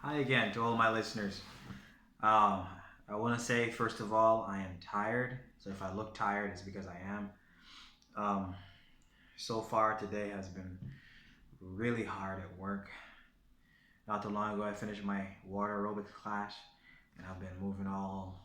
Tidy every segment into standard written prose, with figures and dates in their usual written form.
Hi again to all my listeners. Um, I want to say, first of all, I am tired. So if I look tired, it's because I am. Um, so far, today has been really hard at work. Not too long ago, I finished my water aerobics class, and I've been moving all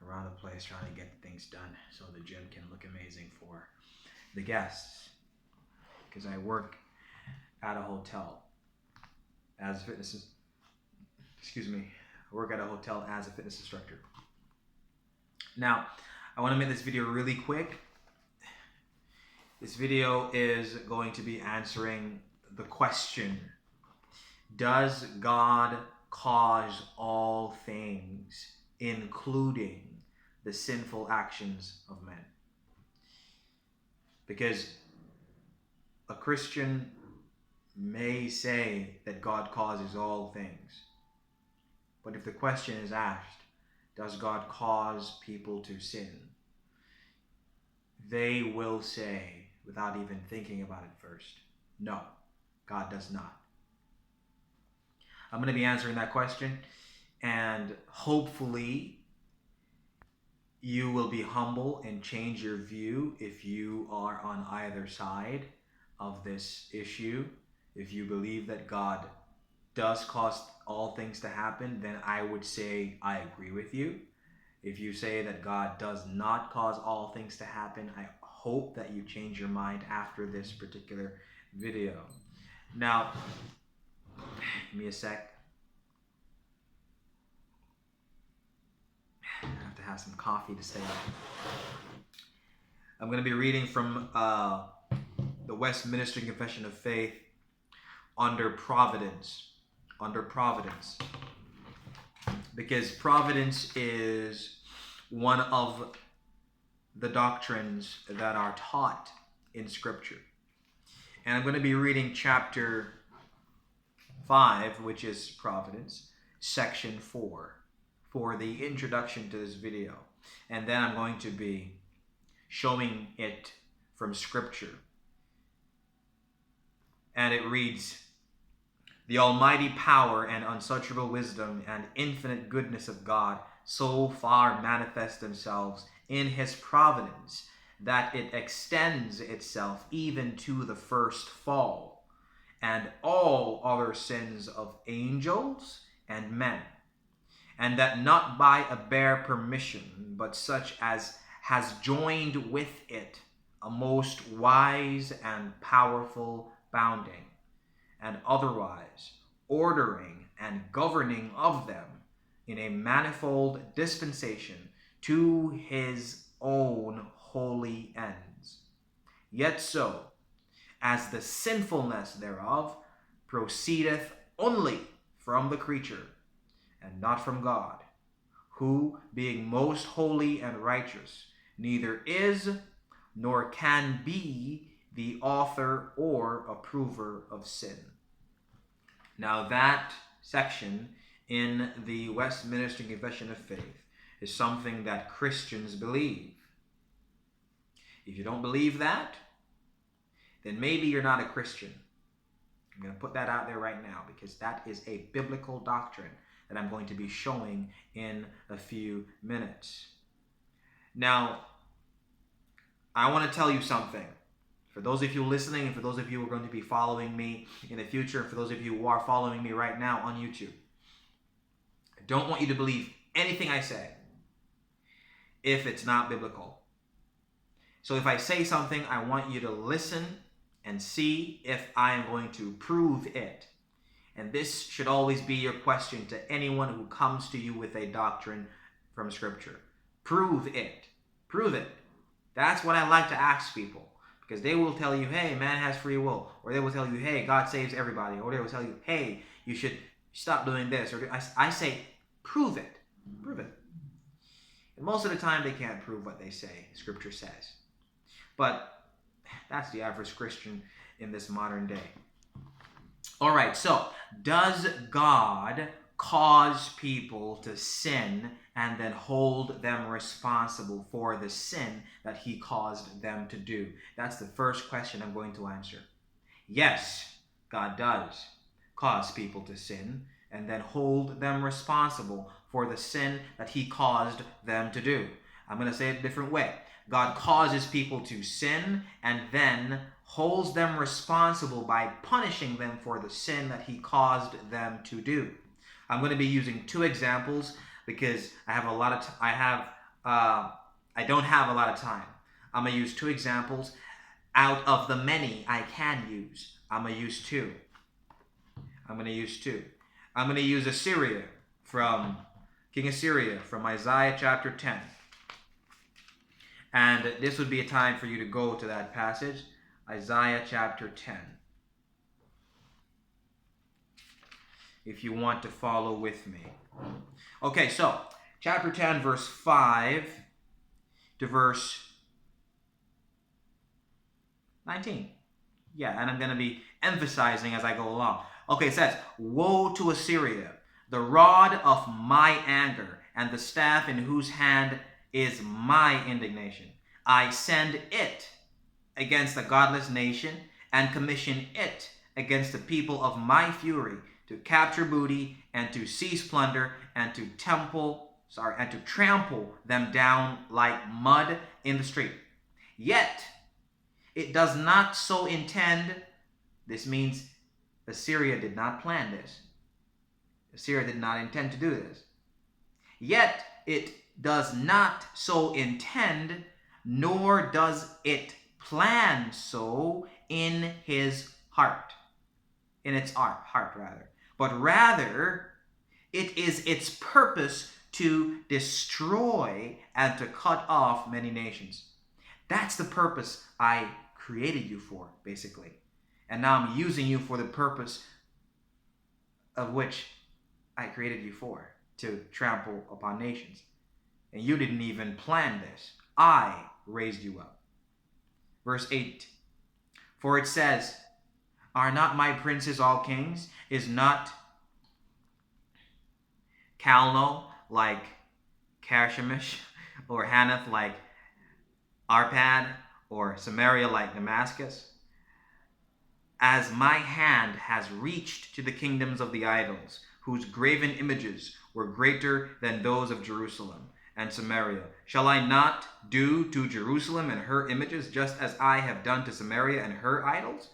around the place trying to get things done so the gym can look amazing for the guests. Because I work at a hotel as a fitness, excuse me, I work at a hotel as a fitness instructor. Now, I want to make this video really quick. This video is going to be answering the question, does God cause all things, including the sinful actions of men? Because a Christian may say that God causes all things, but if the question is asked, does God cause people to sin? They will say, without even thinking about it first, no, God does not. I'm going to be answering that question, and hopefully you will be humble and change your view if you are on either side of this issue. If you believe that God does cause all things to happen, then I would say I agree with you. If you say that God does not cause all things to happen, I hope that you change your mind after this particular video. Now, give me a sec. I have to have some coffee to stay up. I'm going to be reading from the Westminster Confession of Faith under providence. Under providence. Because providence is one of the doctrines that are taught in Scripture. And I'm going to be reading chapter 5, which is providence, section 4, for the introduction to this video. And then I'm going to be showing it from Scripture. And it reads, "The almighty power and unsearchable wisdom and infinite goodness of God so far manifest themselves in his providence that it extends itself even to the first fall and all other sins of angels and men, and that not by a bare permission, but such as has joined with it a most wise and powerful bounding, and otherwise ordering and governing of them in a manifold dispensation to his own holy ends. Yet so, as the sinfulness thereof proceedeth only from the creature, and not from God, who, being most holy and righteous, neither is nor can be the author or approver of sin." Now that section in the Westminster Confession of Faith is something that Christians believe. If you don't believe that, then maybe you're not a Christian. I'm going to put that out there right now because that is a biblical doctrine that I'm going to be showing in a few minutes. Now, I want to tell you something. For those of you listening, and for those of you who are going to be following me in the future, and for those of you who are following me right now on YouTube, I don't want you to believe anything I say if it's not biblical. So if I say something, I want you to listen and see if I am going to prove it. And this should always be your question to anyone who comes to you with a doctrine from Scripture. Prove it. Prove it. That's what I like to ask people. Because they will tell you, hey, man has free will. Or they will tell you, hey, God saves everybody. Or they will tell you, hey, you should stop doing this. Or I say, prove it. Prove it. And most of the time, they can't prove what they say, Scripture says. But that's the average Christian in this modern day. All right, so does God cause people to sin and then hold them responsible for the sin that he caused them to do? That's the first question I'm going to answer. Yes, God does cause people to sin and then hold them responsible for the sin that he caused them to do. I'm going to say it a different way. God causes people to sin and then holds them responsible by punishing them for the sin that he caused them to do. I'm going to be using two examples because I don't have a lot of time. I'm going to use two examples out of the many I can use. I'm going to use two. I'm going to use Assyria from King Assyria from Isaiah chapter 10. And this would be a time for you to go to that passage, Isaiah chapter 10. If you want to follow with me. Okay, so chapter 10, verse 5 to verse 19. Yeah, and I'm going to be emphasizing as I go along. Okay, it says, "Woe to Assyria, the rod of my anger, and the staff in whose hand is my indignation. I send it against the godless nation, and commission it against the people of my fury, to capture booty, and to seize plunder, and to trample them down like mud in the street. Yet it does not so intend." This means Assyria did not plan this. Assyria did not intend to do this. "Yet it does not so intend, nor does it plan so in his heart." In its heart, rather. "But rather, it is its purpose to destroy and to cut off many nations." That's the purpose I created you for, basically. And now I'm using you for the purpose of which I created you for, to trample upon nations. And you didn't even plan this. I raised you up. Verse 8. "For it says, are not my princes all kings? Is not Calno like Carchemish, or Hanath like Arpad, or Samaria like Damascus? As my hand has reached to the kingdoms of the idols, whose graven images were greater than those of Jerusalem and Samaria, shall I not do to Jerusalem and her images just as I have done to Samaria and her idols?"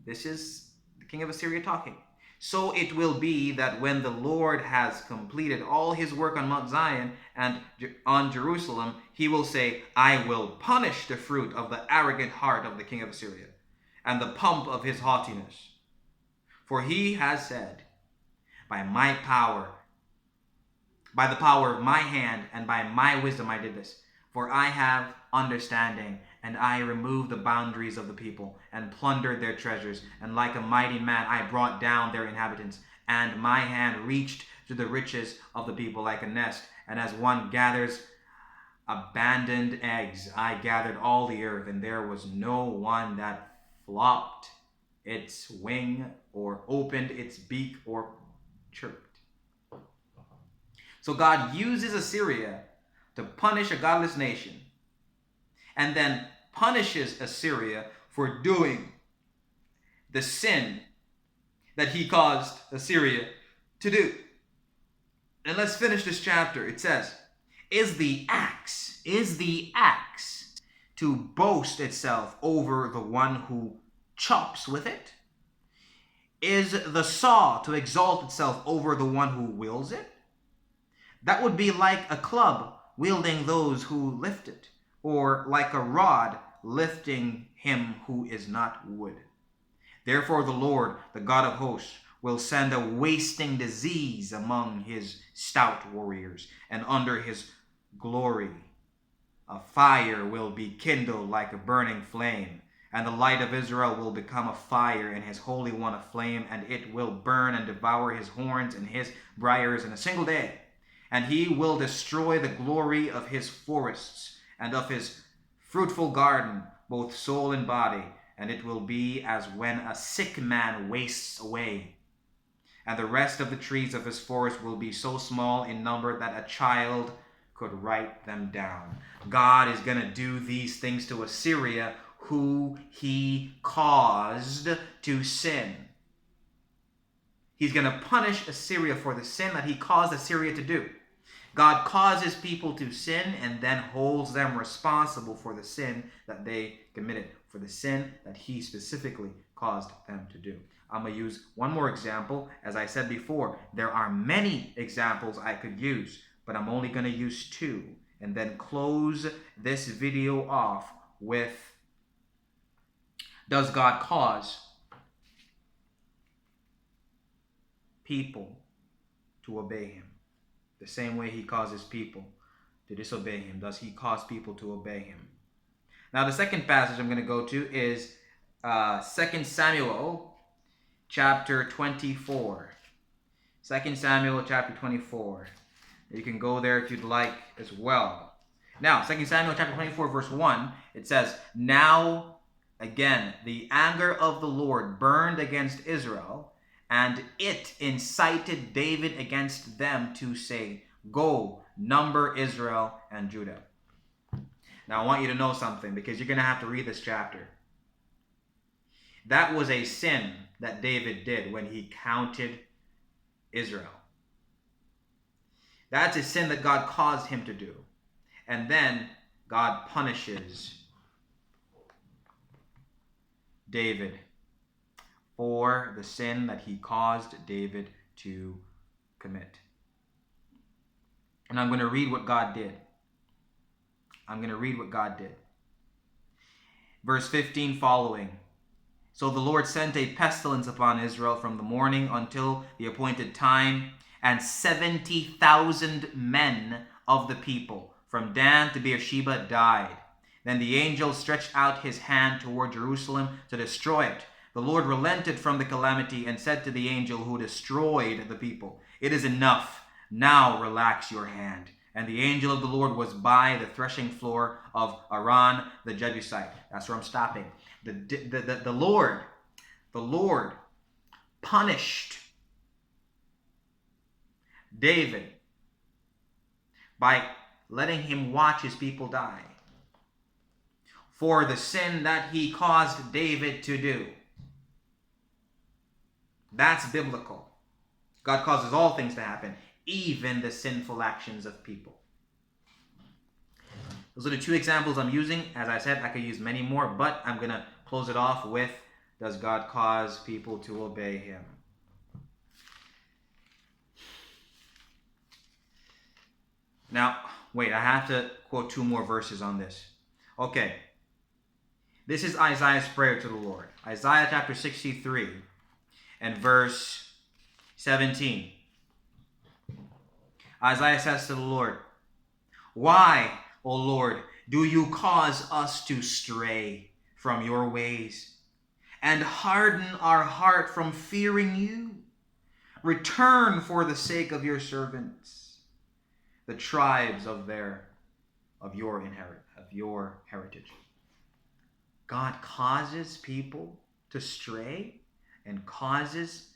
This is the king of Assyria talking. "So it will be that when the Lord has completed all his work on Mount Zion and on Jerusalem, he will say, I will punish the fruit of the arrogant heart of the king of Assyria, and the pomp of his haughtiness. For he has said, by the power of my hand and by my wisdom I did this. For I have understanding, and I removed the boundaries of the people, and plundered their treasures. And like a mighty man I brought down their inhabitants, and my hand reached to the riches of the people like a nest. And as one gathers abandoned eggs, I gathered all the earth, and there was no one that flopped its wing, or opened its beak, or chirped." So God uses Assyria to punish a godless nation, and then punishes Assyria for doing the sin that he caused Assyria to do. And let's finish this chapter. It says, is the axe to boast itself over the one who chops with it? Is the saw to exalt itself over the one who wields it? That would be like a club wielding those who lift it, or like a rod lifting him who is not wood. Therefore the Lord, the God of hosts, will send a wasting disease among his stout warriors, and under his glory a fire will be kindled like a burning flame, and the light of Israel will become a fire, and his Holy One a flame, and it will burn and devour his horns and his briars in a single day. And he will destroy the glory of his forests and of his fruitful garden, both soul and body, and it will be as when a sick man wastes away. And the rest of the trees of his forest will be so small in number that a child could write them down. God is going to do these things to Assyria, who he caused to sin. He's going to punish Assyria for the sin that he caused Assyria to do. God causes people to sin and then holds them responsible for the sin that they committed, for the sin that he specifically caused them to do. I'm going to use one more example. As I said before, there are many examples I could use, but I'm only going to use two and then close this video off with, does God cause people to obey him? The same way he causes people to disobey him, does he cause people to obey him? Now, the second passage I'm going to go to is 2 Samuel chapter 24. 2 Samuel chapter 24. You can go there if you'd like as well. Now, 2 Samuel chapter 24, verse 1, it says, "Now, again, the anger of the Lord burned against Israel, and it incited David against them to say, 'Go, number Israel and Judah.'" Now, I want you to know something, because you're going to have to read this chapter. That was a sin that David did when he counted Israel. That's a sin that God caused him to do. And then God punishes David for the sin that he caused David to commit. And I'm going to read what God did. Verse 15 following. "So the Lord sent a pestilence upon Israel from the morning until the appointed time, and 70,000 men of the people from Dan to Beersheba died. Then the angel stretched out his hand toward Jerusalem to destroy it. The Lord relented from the calamity and said to the angel who destroyed the people, 'It is enough. Now relax your hand.' And the angel of the Lord was by the threshing floor of Aran the Jebusite." That's where I'm stopping. The Lord punished David by letting him watch his people die for the sin that he caused David to do. That's biblical. God causes all things to happen, even the sinful actions of people. Those are the two examples I'm using. As I said, I could use many more, but I'm going to close it off with, does God cause people to obey him? Now, wait, I have to quote two more verses on this. Okay. This is Isaiah's prayer to the Lord. Isaiah chapter 63 and verse 17. Isaiah says to the Lord, "Why, O Lord, do you cause us to stray from your ways and harden our heart from fearing you? Return for the sake of your servants, the tribes of your heritage." God causes people to stray and causes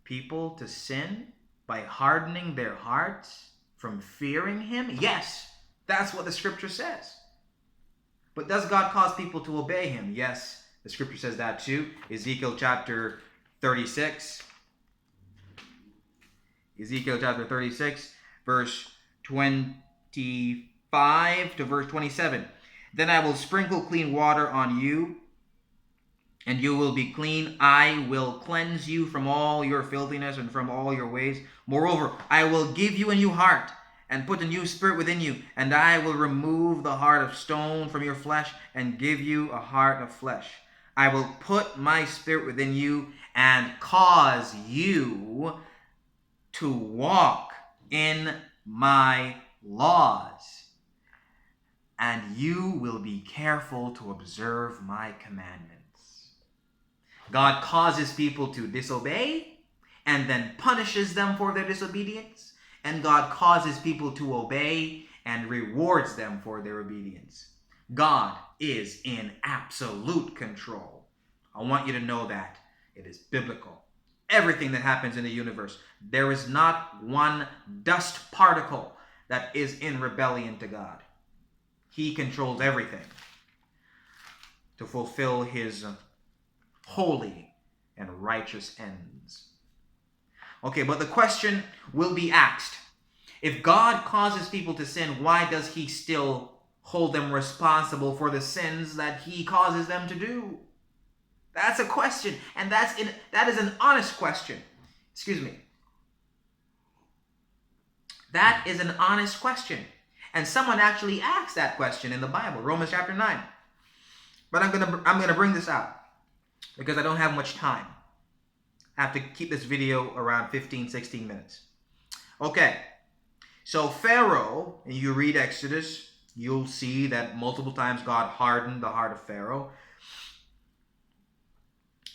people to sin by hardening their hearts from fearing him? Yes, that's what the scripture says. But does God cause people to obey him? Yes, the scripture says that too. Ezekiel chapter 36. Ezekiel chapter 36, verse 25 to verse 27. "Then I will sprinkle clean water on you, and you will be clean. I will cleanse you from all your filthiness and from all your ways. Moreover, I will give you a new heart and put a new spirit within you, and I will remove the heart of stone from your flesh and give you a heart of flesh. I will put my spirit within you and cause you to walk in my laws, and you will be careful to observe my commandments." God causes people to disobey and then punishes them for their disobedience. And God causes people to obey and rewards them for their obedience. God is in absolute control. I want you to know that. It is biblical. Everything that happens in the universe, there is not one dust particle that is in rebellion to God. He controls everything to fulfill his holy and righteous ends. Okay, but the question will be asked. If God causes people to sin, why does he still hold them responsible for the sins that he causes them to do? That's a question, and that is an honest question. Excuse me. That is an honest question. And someone actually asked that question in the Bible, Romans chapter 9. But I'm gonna bring this out because I don't have much time. I have to keep this video around 15, 16 minutes. Okay. So Pharaoh, and you read Exodus, you'll see that multiple times God hardened the heart of Pharaoh.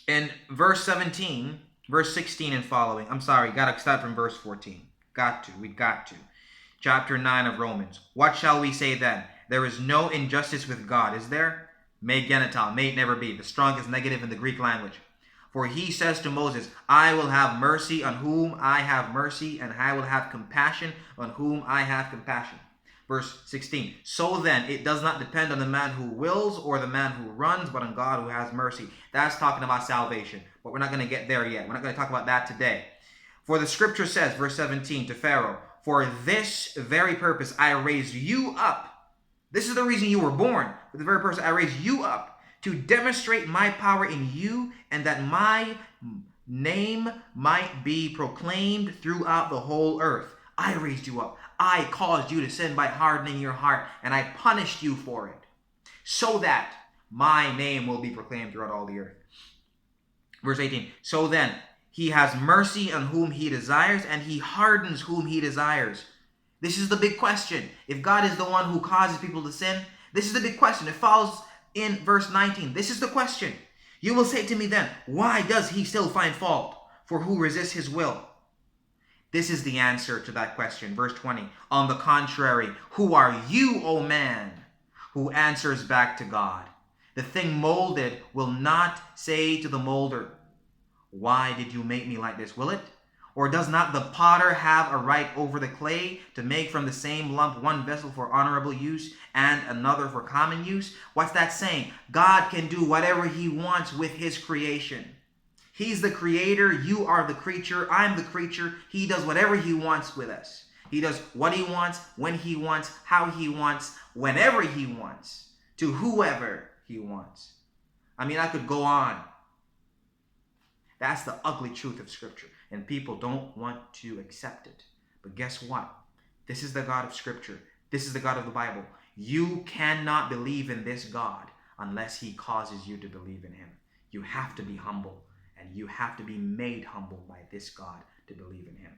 In verse 17, verse 16 and following, I'm sorry, gotta start from verse 14. We got to. Chapter 9 of Romans. What shall we say then? There is no injustice with God, is there? May genital, may it never be. The strongest negative in the Greek language. For he says to Moses, I will have mercy on whom I have mercy, and I will have compassion on whom I have compassion. Verse 16. So then, it does not depend on the man who wills or the man who runs, but on God who has mercy. That's talking about salvation, but we're not going to get there yet. We're not going to talk about that today. For the scripture says, verse 17, to Pharaoh, for this very purpose I raised you up. This is the reason you were born. For the very purpose I raised you up, to demonstrate my power in you, and that my name might be proclaimed throughout the whole earth. I raised you up. I caused you to sin by hardening your heart, and I punished you for it, so that my name will be proclaimed throughout all the earth. Verse 18, so then, he has mercy on whom he desires, and he hardens whom he desires. This is the big question. If God is the one who causes people to sin, this is the big question. It follows in verse 19. This is the question. You will say to me then, why does he still find fault? For who resists his will? This is the answer to that question. Verse 20. On the contrary, who are you, O man, who answers back to God? The thing molded will not say to the molder, why did you make me like this, will it? Or does not the potter have a right over the clay to make from the same lump one vessel for honorable use and another for common use? What's that saying? God can do whatever he wants with his creation. He's the creator. You are the creature. I'm the creature. He does whatever he wants with us. He does what he wants, when he wants, how he wants, whenever he wants, to whoever he wants. I mean, I could go on. That's the ugly truth of Scripture, and people don't want to accept it. But guess what? This is the God of Scripture. This is the God of the Bible. You cannot believe in this God unless he causes you to believe in him. You have to be humble, and you have to be made humble by this God to believe in him.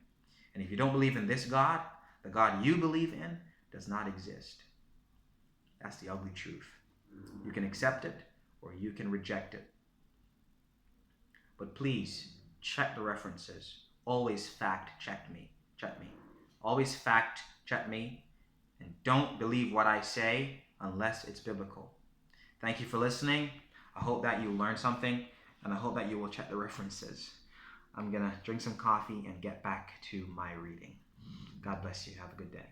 And if you don't believe in this God, the God you believe in does not exist. That's the ugly truth. You can accept it or you can reject it. But please check the references. Always fact check me. Always fact check me. And don't believe what I say unless it's biblical. Thank you for listening. I hope that you learned something, and I hope that you will check the references. I'm going to drink some coffee and get back to my reading. God bless you. Have a good day.